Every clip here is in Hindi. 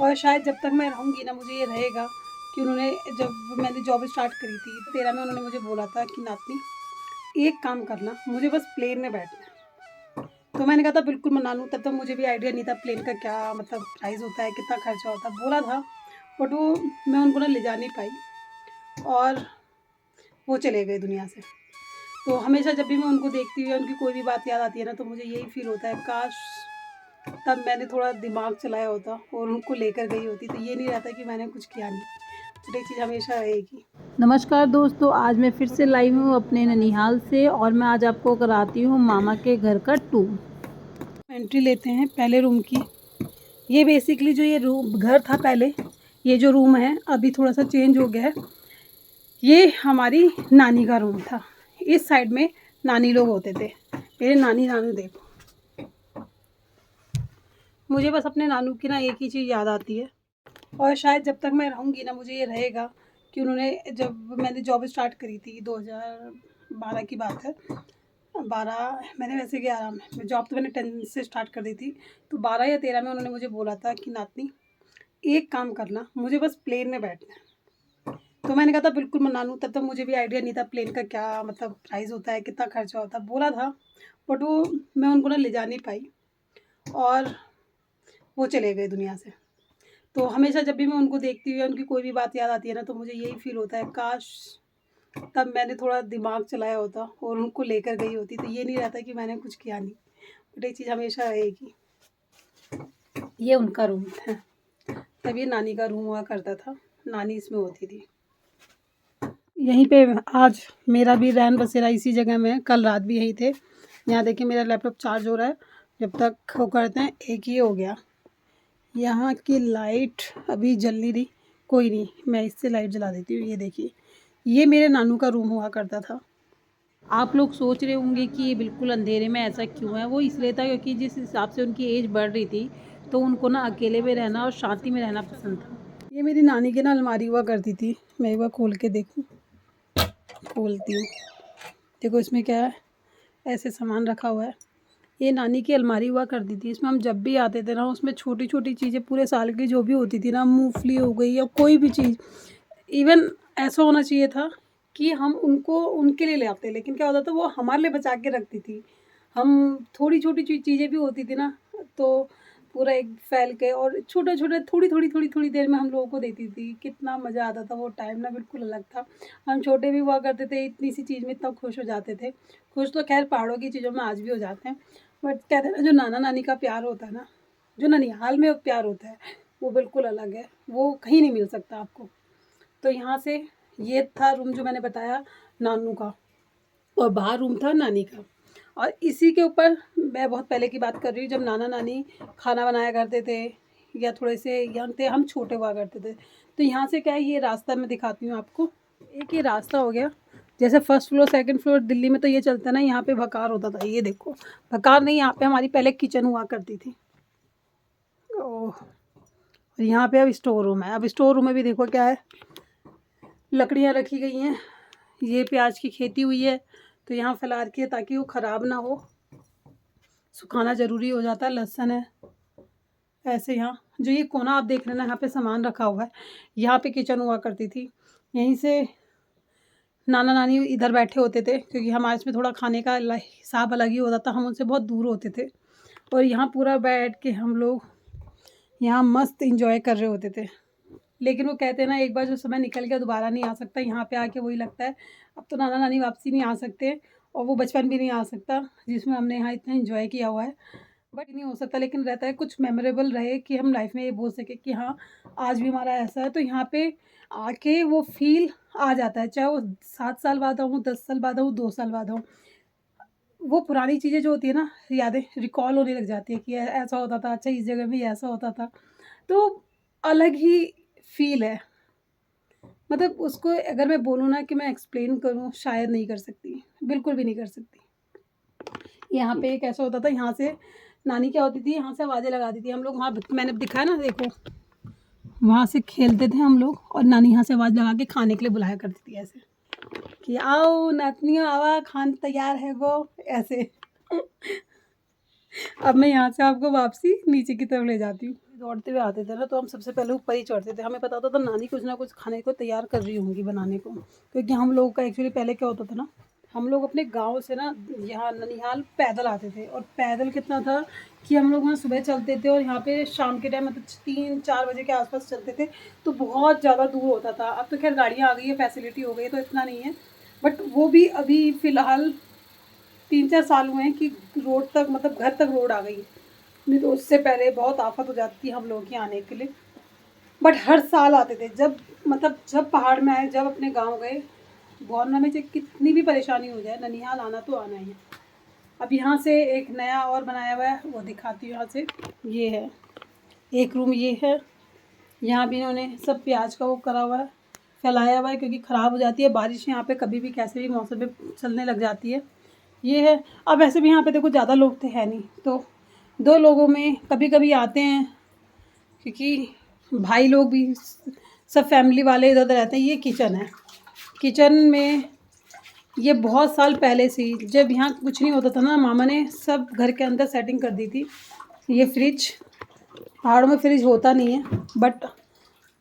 और शायद जब तक मैं रहूँगी ना मुझे ये रहेगा कि उन्होंने जब मैंने जॉब स्टार्ट करी थी 13 में, उन्होंने मुझे बोला था कि नातनी एक काम करना, मुझे बस प्लेन में बैठना है। तो मैंने कहा था बिल्कुल मना लूँ। तब तक मुझे भी आइडिया नहीं था प्लेन का क्या मतलब प्राइस होता है, कितना खर्चा होता है। बोला था बट वो मैं उनको ना ले जा नहीं पाई और वो चले गए दुनिया से। तो हमेशा जब भी मैं उनको देखती हूँ, उनकी कोई भी बात याद आती है ना, तो मुझे यही फील होता है काश तब मैंने थोड़ा दिमाग चलाया होता और उनको लेकर गई होती, तो ये नहीं रहता कि मैंने कुछ किया नहीं। तो ये चीज़ हमेशा रहेगी। नमस्कार दोस्तों, आज मैं फिर से लाइव हूँ अपने ननिहाल से और मैं आज आपको कराती हूँ मामा के घर का टूर। एंट्री लेते हैं पहले रूम की। ये बेसिकली जो ये रूम घर था पहले, ये जो रूम है अभी थोड़ा सा चेंज हो गया है। ये हमारी नानी का रूम था। इस साइड में नानी लोग होते थे। मेरे नानी नानू देखो, मुझे बस अपने नानू की ना एक ही चीज़ याद आती है। और शायद जब तक मैं रहूँगी ना मुझे ये रहेगा कि उन्होंने जब मैंने जॉब स्टार्ट करी थी 2012 की बात है। 12 मैंने वैसे 11 में जॉब तो मैंने 10 से स्टार्ट कर दी थी। तो 12 या 13 में उन्होंने मुझे बोला था कि नातनी एक काम करना, मुझे बस प्लेन में बैठना है। तो मैंने कहा था बिल्कुल मना लूँ। तब तक मुझे भी आइडिया नहीं था प्लेन का क्या मतलब प्राइस होता है, कितना खर्चा होता है। बोला था बट वो मैं उनको ना ले जा नहीं पाई और वो चले गए दुनिया से। तो हमेशा जब भी मैं उनको देखती हूँ, उनकी कोई भी बात याद आती है ना, तो मुझे यही फील होता है काश तब मैंने थोड़ा दिमाग चलाया होता और उनको लेकर गई होती, तो ये नहीं रहता कि मैंने कुछ किया नहीं। बट ये चीज़ हमेशा रहेगी। ये उनका रूम था। तब ये नानी का रूम हुआ करता था, नानी इसमें होती थी। यहीं पे आज मेरा भी रैन बसेरा इसी जगह में है। कल रात भी यहीं थे। यहाँ देखिए मेरा लैपटॉप चार्ज हो रहा है। जब तक वो करते हैं एक ही हो गया। यहाँ की लाइट अभी जल नहीं रही, कोई नहीं, मैं इससे लाइट जला देती हूँ। ये देखिए, ये मेरे नानू का रूम हुआ करता था। आप लोग सोच रहे होंगे कि ये बिल्कुल अंधेरे में ऐसा क्यों है। वो इसलिए था क्योंकि जिस हिसाब से उनकी एज बढ़ रही थी तो उनको ना अकेले में रहना और शांति में रहना पसंद था। ये मेरी नानी की ना अलमारी हुआ करती थी। मैं एक बार खोल के देखूँ, खोलती हूँ। देखो इसमें क्या है, ऐसे सामान रखा हुआ है। ये नानी की अलमारी हुआ करती थी। इसमें हम जब भी आते थे ना, उसमें छोटी छोटी चीज़ें पूरे साल की जो भी होती थी ना, मूंगफली हो गई या कोई भी चीज़, इवन ऐसा होना चाहिए था कि हम उनको उनके लिए ले आते, लेकिन क्या होता था वो हमारे लिए बचा के रखती थी। हम थोड़ी छोटी चीज़ें भी होती थी ना, तो पूरा एक फैल के और छोटे छोटे थोड़ी देर में हम लोगों को देती थी। कितना मज़ा आता था वो टाइम ना, बिल्कुल अलग था। हम छोटे भी हुआ करते थे, इतनी सी चीज़ में इतना खुश हो जाते थे। खुश तो खैर पहाड़ों की चीज़ों में आज भी हो जाते हैं, बट कहते हैं ना जो नाना नानी का प्यार होता है ना, जो ननिहाल में प्यार होता है, वो बिल्कुल अलग है। वो कहीं नहीं मिल सकता आपको। तो यहाँ से ये था रूम जो मैंने बताया नानू का, और बाहर रूम था नानी का। और इसी के ऊपर मैं बहुत पहले की बात कर रही हूँ, जब नाना नानी खाना बनाया करते थे या थोड़े से यंग थे, हम छोटे हुआ करते थे। तो यहाँ से क्या है, ये रास्ता मैं दिखाती हूँ आपको। एक ये रास्ता हो गया। जैसे first floor second floor Delhi में तो ये चलता है ना, यहाँ पे भकार होता था। ये देखो, भकार नहीं, यहाँ पे हमारी पहले किचन हुआ करती थी। ओह, और यहाँ पे अब स्टोर रूम है। अब स्टोर रूम में भी देखो क्या है, लकड़ियाँ रखी गई हैं। ये प्याज की खेती हुई है तो यहाँ फैला रखी है ताकि वो ख़राब ना हो, सुखाना ज़रूरी हो जाता है। लहसुन है ऐसे। यहाँ जो ये कोना आप देख रहे हैं ना, यहाँ पे सामान रखा हुआ है। यहाँ पे किचन हुआ करती थी। यहीं से नाना नानी इधर बैठे होते थे, क्योंकि हमारे इसमें थोड़ा खाने का हिसाब अलग ही होता था, हम उनसे बहुत दूर होते थे। और यहाँ पूरा बैठ के हम लोग यहाँ मस्त इंजॉय कर रहे होते थे। लेकिन वो कहते हैं ना, एक बार जो समय निकल गया दोबारा नहीं आ सकता। यहाँ पे आके वही लगता है, अब तो नाना नानी वापसी नहीं आ सकते और वो बचपन भी नहीं आ सकता जिसमें हमने यहाँ इतना एंजॉय किया हुआ है। बट नहीं हो सकता, लेकिन रहता है कुछ मेमोरेबल रहे कि हम लाइफ में ये बोल सके कि हाँ आज भी हमारा ऐसा है। तो यहाँ पे आके वो फील आ जाता है, चाहे वो 7 साल बाद आऊँ, 10 साल बाद आऊँ, 2 साल बाद आऊँ। वो पुरानी चीज़ें जो होती है ना, यादें रिकॉल होने लग जाती है कि ऐसा होता था, अच्छा इस जगह भी ऐसा होता था। तो अलग ही फील है। मतलब उसको अगर मैं बोलूँ ना कि मैं एक्सप्लेन करूँ, शायद नहीं कर सकती, बिल्कुल भी नहीं कर सकती। यहाँ पे एक ऐसा होता था, यहाँ से नानी क्या होती थी, यहाँ से आवाज़ें लगाती थी। हम लोग वहाँ, मैंने दिखाया ना, देखो वहाँ से खेलते थे हम लोग और नानी यहाँ से आवाज़ लगा के खाने के लिए बुलाया करती थी ऐसे कि आओ नातनियों, आवा खान तैयार है वो, ऐसे। अब मैं यहाँ से आपको वापसी नीचे की तरफ ले जाती हूँ। दौड़ते हुए आते थे ना, तो हम सबसे पहले ऊपर ही चढ़ते थे। हमें पता होता था नानी कुछ ना कुछ खाने को तैयार कर रही होंगी बनाने को, क्योंकि हम लोगों का एक्चुअली पहले क्या होता था ना, हम लोग अपने गांव से ना यहाँ ननिहाल पैदल आते थे, और पैदल कितना था कि हम लोग वहाँ सुबह चलते थे और यहाँ पे शाम के टाइम मतलब 3-4 बजे के आसपास चलते थे, तो बहुत ज़्यादा दूर होता था। अब तो खैर गाड़ियाँ आ गई है, फैसिलिटी हो गई है, तो इतना नहीं है, बट वो भी अभी फ़िलहाल 3-4 साल हुए हैं कि रोड तक मतलब घर तक रोड आ गई है, नहीं तो उससे पहले बहुत आफत हो जाती थी हम लोगों के आने के लिए। बट हर साल आते थे, जब मतलब जब पहाड़ में आए, जब अपने गांव गए, बोरना में चाहे कितनी भी परेशानी हो जाए, ननिहाल आना तो आना ही है। अब यहाँ से एक नया और बनाया हुआ है, वो दिखाती हूँ। यहाँ से ये है एक रूम, ये है, यहाँ भी इन्होंने सब प्याज का वो करा हुआ है, फैलाया हुआ है, क्योंकि ख़राब हो जाती है बारिश यहाँ पे कभी भी कैसे भी मौसम में चलने लग जाती है। ये है। अब वैसे भी यहाँ पे देखो ज़्यादा लोग तो है नहीं, तो 2 लोगों में कभी कभी आते हैं, क्योंकि भाई लोग भी सब फैमिली वाले इधर उधर रहते हैं। ये किचन है, किचन में ये बहुत साल पहले से ही, जब यहाँ कुछ नहीं होता था ना, मामा ने सब घर के अंदर सेटिंग कर दी थी। ये फ्रिज, पहाड़ों में फ्रिज होता नहीं है, बट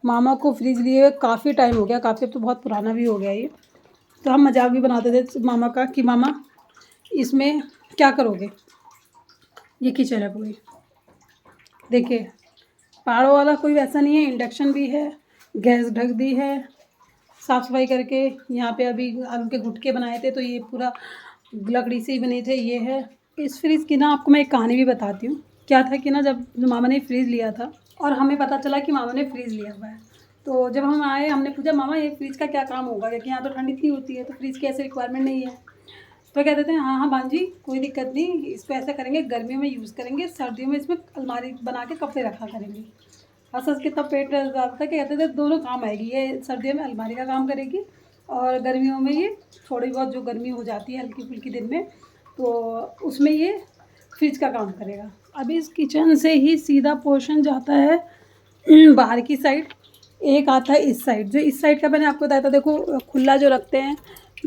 मामा को फ्रिज लिए हुए काफ़ी टाइम हो गया, काफ़ी, अब तो बहुत पुराना भी हो गया ये। तो हम मजाक भी बनाते थे मामा का कि मामा इसमें क्या करोगे। ये किचन है पूरी, देखिए पहाड़ों वाला कोई वैसा नहीं है, इंडक्शन भी है, गैस ढक दी है, साफ़ सफाई करके। यहाँ पे अभी आलू के गुटके बनाए थे, तो ये पूरा लकड़ी से ही बने थे। ये है। इस फ्रिज की ना आपको मैं एक कहानी भी बताती हूँ। क्या था कि ना, जब मामा ने फ्रिज लिया था और हमें पता चला कि मामा ने फ्रिज लिया हुआ है, तो जब हम आए हमने पूछा मामा ये फ्रिज का क्या काम होगा, क्योंकि यहाँ तो ठंड इतनी होती है, तो फ्रिज की ऐसे रिक्वायरमेंट नहीं है। तो कहते थे हाँ हाँ बान जी कोई दिक्कत नहीं, इसको ऐसा करेंगे, गर्मियों में यूज़ करेंगे, सर्दियों में इसमें अलमारी बना के कपड़े रखा करेंगे। हंस हंस के तब पेट ज़्यादा था कि कहते थे दोनों काम आएगी, ये सर्दियों में अलमारी का काम करेगी और गर्मियों में ये थोड़ी बहुत जो गर्मी हो जाती है हल्की फुल्की दिन में, तो उसमें ये फ्रिज का काम करेगा। अब इस किचन से ही सीधा पोर्शन जाता है बाहर की साइड, एक आता है इस साइड। जो इस साइड का मैंने आपको बताया था, देखो खुला जो रखते हैं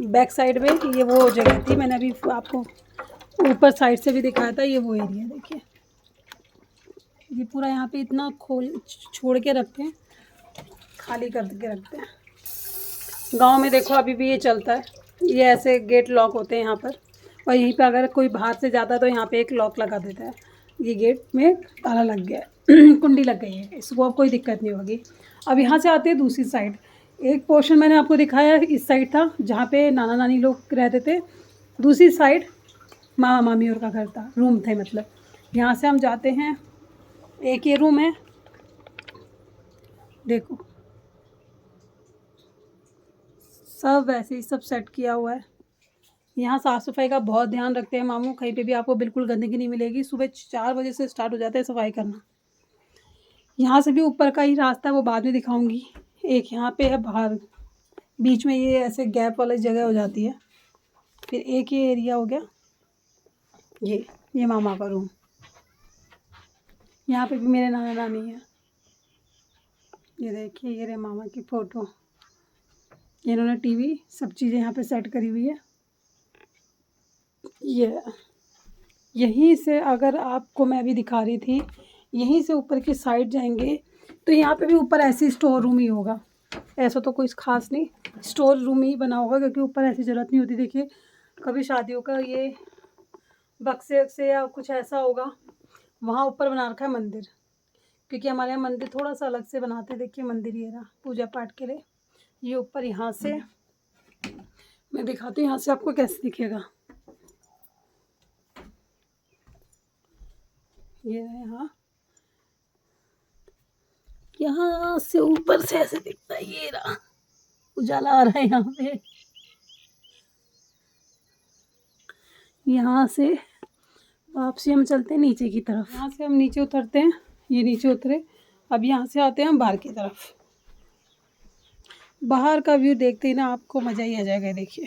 बैक साइड में, ये वो जगह थी, मैंने अभी आपको ऊपर साइड से भी दिखाया था, ये वो एरिया देखिए। ये पूरा यहाँ पे इतना खोल छोड़ के रखते हैं, खाली करके रखते हैं। गांव में देखो अभी भी ये चलता है, ये ऐसे गेट लॉक होते हैं यहाँ पर, और यहीं पे अगर कोई बाहर से जाता है तो यहाँ पे एक लॉक लगा देता है। ये गेट में ताला लग गया है कुंडी लग गई है, इसको अब कोई दिक्कत नहीं होगी। अब यहाँ से आते हैं दूसरी साइड। एक पोर्शन मैंने आपको दिखाया इस साइड था, जहाँ पे नाना नानी लोग रहते थे। दूसरी साइड मामा मामी और का घर था, रूम थे मतलब। यहाँ से हम जाते हैं, एक ये रूम है, देखो सब वैसे ही सब सेट किया हुआ है। यहाँ साफ़ सफाई का बहुत ध्यान रखते हैं मामू, कहीं पे भी आपको बिल्कुल गंदगी नहीं मिलेगी। सुबह 4 बजे से स्टार्ट हो जाता है सफाई करना। यहाँ से भी ऊपर का ही रास्ता है, वो बाद में दिखाऊंगी। एक यहाँ पे है बाहर, बीच में ये ऐसे गैप वाली जगह हो जाती है। फिर एक ये एरिया हो गया, ये मामा का रूम। यहाँ पे भी मेरे नाना नानी है, ये देखिए, ये रहे मामा की फ़ोटो। इन्होंने टीवी सब चीज़ें यहाँ पे सेट करी हुई है। ये यहीं से अगर आपको मैं अभी दिखा रही थी, यहीं से ऊपर की साइड जाएंगे तो यहाँ पे भी ऊपर ऐसी स्टोर रूम ही होगा। ऐसा तो कोई ख़ास नहीं, स्टोर रूम ही बना होगा, क्योंकि ऊपर ऐसी ज़रूरत नहीं होती। देखिए कभी शादियों का ये बक्से वक्से या कुछ ऐसा होगा, वहाँ ऊपर बना रखा है मंदिर, क्योंकि हमारे यहाँ मंदिर थोड़ा सा अलग से बनाते हैं। देखिए मंदिर ये रहा पूजा पाठ के लिए। ये ऊपर यहाँ से मैं दिखाती हूँ, यहाँ से आपको कैसे दिखेगा। ये है यहाँ से ऊपर से ऐसे दिखता है, ये रहा उजाला आ रहा है यहाँ पे। यहाँ से वापसी हम चलते हैं नीचे की तरफ, यहाँ से हम नीचे उतरते हैं, ये नीचे उतरे। अब यहाँ से आते हैं हम बाहर की तरफ। बाहर का व्यू देखते ही ना आपको मज़ा ही आ जाएगा। देखिए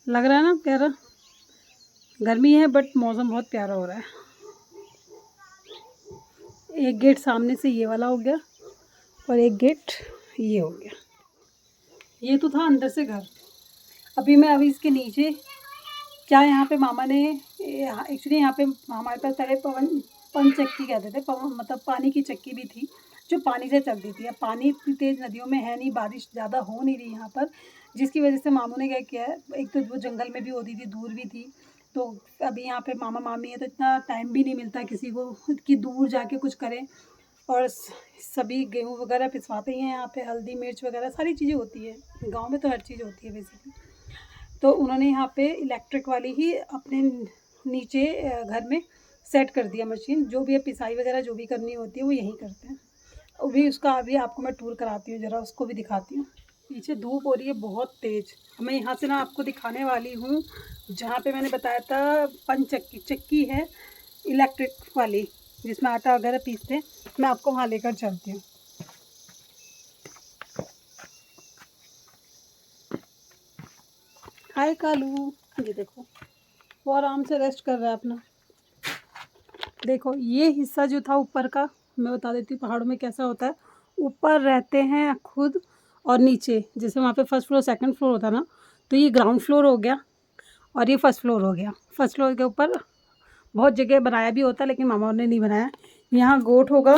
लग रहा है ना प्यारा, गर्मी है बट मौसम बहुत प्यारा हो रहा है। एक गेट सामने से ये वाला हो गया, और एक गेट ये हो गया। ये तो था अंदर से घर। अभी इसके नीचे क्या यहाँ पे मामा ने एक्चुअली यहाँ पे हमारे पास पहले पन चक्की कहते थे, मतलब पानी की चक्की भी थी जो पानी से चलती थी। अब पानी इतनी तेज़ नदियों में है नहीं, बारिश ज़्यादा हो नहीं रही यहाँ पर, जिसकी वजह से मामू ने क्या किया है, एक तो वो जंगल में भी होती थी, दूर भी थी, तो अभी यहाँ पे मामा मामी है तो इतना टाइम भी नहीं मिलता किसी को कि दूर जाके कुछ करें। और सभी गेहूँ वगैरह पिसवाते ही हैं यहाँ पे, हल्दी मिर्च वगैरह सारी चीज़ें होती है, गाँव में तो हर चीज़ होती है बेसिकली। तो उन्होंने यहाँ पे इलेक्ट्रिक वाली ही अपने नीचे घर में सेट कर दिया मशीन, जो भी है पिसाई वगैरह जो भी करनी होती है वो यहीं करते हैं। अभी उसका अभी आपको मैं टूर कराती हूँ, ज़रा उसको भी दिखाती हूँ। पीछे धूप हो रही है बहुत तेज़, मैं यहाँ से ना आपको दिखाने वाली हूँ जहाँ पे मैंने बताया था पन चक्की है इलेक्ट्रिक वाली, जिसमें आटा वगैरह पीसते हैं, मैं आपको वहाँ लेकर चलती हूँ। हाय कालू, ये देखो वो आराम से रेस्ट कर रहा है अपना। देखो ये हिस्सा जो था ऊपर का, मैं बता देती हूँ पहाड़ों में कैसा होता है, ऊपर रहते हैं खुद और नीचे जैसे वहाँ पे फर्स्ट फ्लोर सेकंड फ्लोर होता ना, तो ये ग्राउंड फ्लोर हो गया और ये फर्स्ट फ्लोर हो गया। फर्स्ट फ्लोर के ऊपर बहुत जगह बनाया भी होता है लेकिन मामा ने नहीं बनाया। यहाँ गोट होगा,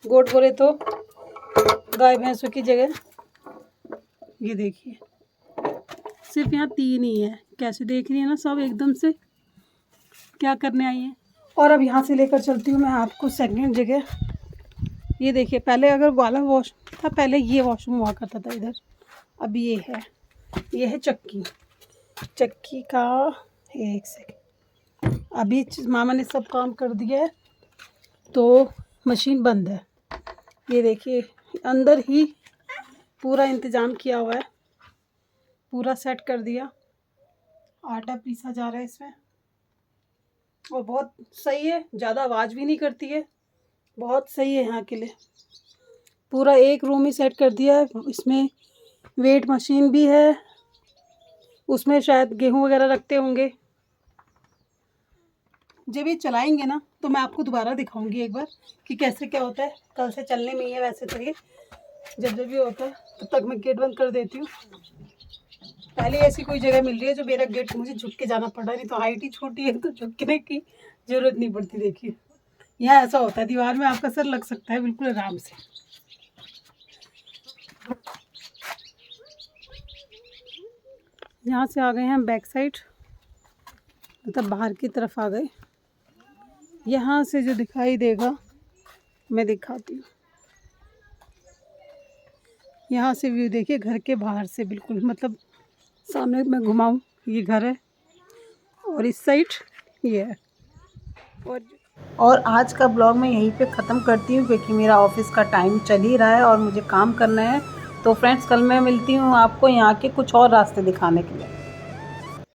गोट बोले तो गाय भैंसों की जगह। ये देखिए सिर्फ यहाँ 3 ही है, कैसे देख रही है ना सब एकदम से क्या करने आई है। और अब यहाँ से लेकर चलती हूँ मैं आपको सेकंड जगह। ये देखिए पहले अगर वाला वॉश था, पहले ये वॉशरूम हुआ करता था इधर, अब ये है चक्की का। एक सेकंड, अभी मामा ने सब काम कर दिया है तो मशीन बंद है। ये देखिए अंदर ही पूरा इंतज़ाम किया हुआ है, पूरा सेट कर दिया, आटा पीसा जा रहा है इसमें और बहुत सही है, ज़्यादा आवाज़ भी नहीं करती है, बहुत सही है यहाँ के लिए। पूरा एक रूम ही सेट कर दिया है, इसमें वेट मशीन भी है, उसमें शायद गेहूँ वगैरह रखते होंगे। जब ये चलाएंगे ना तो मैं आपको दोबारा दिखाऊंगी एक बार कि कैसे क्या होता है। कल से चलने में ही है वैसे तो ये, जब भी होता है तब तक मैं गेट बंद कर देती हूँ। पहले ऐसी कोई जगह मिल रही है जो मेरा गेट मुझे झुक के जाना पड़ रहा है, नहीं तो हाइट ही छोटी है तो झुकने की ज़रूरत नहीं पड़ती। देखिए यहाँ ऐसा होता है, दीवार में आपका सर लग सकता है बिल्कुल आराम से। यहाँ से आ गए हैं बैक साइड, मतलब बाहर की तरफ आ गए। यहाँ से जो दिखाई देगा मैं दिखाती हूँ। यहाँ से व्यू देखिए घर के बाहर से बिल्कुल, मतलब सामने मैं घुमाऊँ ये घर है और इस साइड ये है। और आज का ब्लॉग मैं यहीं पे ख़त्म करती हूँ क्योंकि मेरा ऑफिस का टाइम चल ही रहा है और मुझे काम करना है। तो फ्रेंड्स कल मैं मिलती हूँ आपको यहाँ के कुछ और रास्ते दिखाने के लिए।